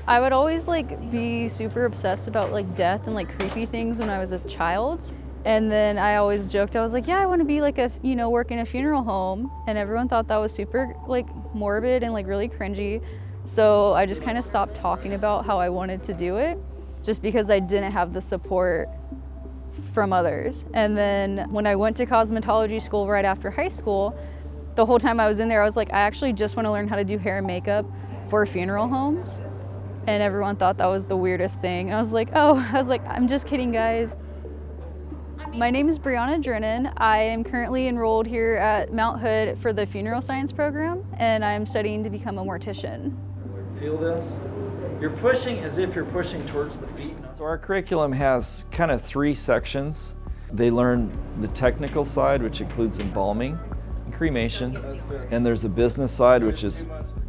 I would always like be super obsessed about like death and like creepy things when I was a child. And then I always joked, I was like, yeah, I want to be like work in a funeral home. And everyone thought that was super like morbid and like really cringy. So I just kind of stopped talking about how I wanted to do it just because I didn't have the support from others. And then when I went to cosmetology school right after high school, the whole time I was in there, I was like, I actually just want to learn how to do hair and makeup for funeral homes. And everyone thought that was the weirdest thing. And I was like, I'm just kidding, guys. My name is Brianna Drennan. I am currently enrolled here at Mount Hood for the funeral science program, and I'm studying to become a mortician. Feel this? You're pushing as if you're pushing towards the feet. So our curriculum has kind of 3 sections. They learn the technical side, which includes embalming and cremation. And there's a business side, which is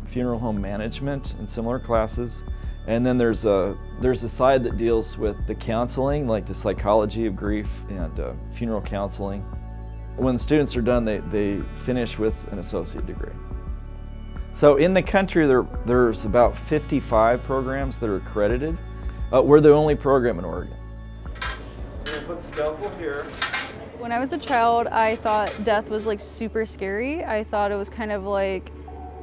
funeral home management and similar classes. And then there's a side that deals with the counseling, like the psychology of grief and funeral counseling. When the students are done, they finish with an associate degree. So in the country, there's about 55 programs that are accredited. We're the only program in Oregon. We're gonna put scalpel here. When I was a child, I thought death was like super scary. I thought it was kind of like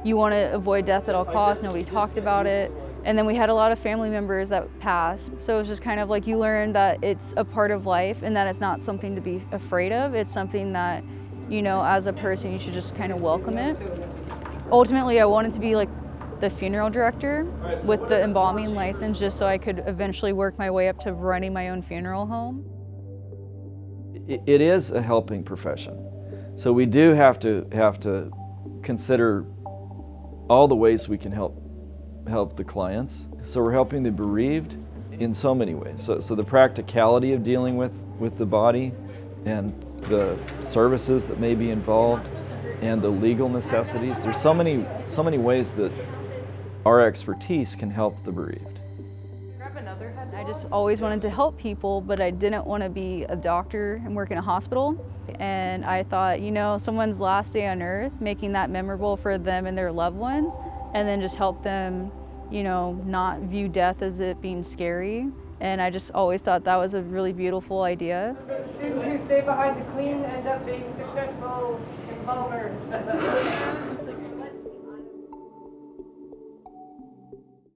you want to avoid death at all costs. Nobody talked about it. And then we had a lot of family members that passed. So it was just kind of like you learn that it's a part of life and that it's not something to be afraid of. It's something that, as a person, you should just kind of welcome it. Ultimately, I wanted to be like the funeral director with the embalming license just so I could eventually work my way up to running my own funeral home. It is a helping profession. So we do have to consider all the ways we can help the clients. So we're helping the bereaved in so many ways. So the practicality of dealing with the body and the services that may be involved and the legal necessities. There's so many ways that our expertise can help the bereaved. I just always wanted to help people, but I didn't want to be a doctor and work in a hospital. And I thought, someone's last day on earth, making that memorable for them and their loved ones, and then just help them, not view death as it being scary. And I just always thought that was a really beautiful idea. Students who stay behind the clean end up being successful embalmers.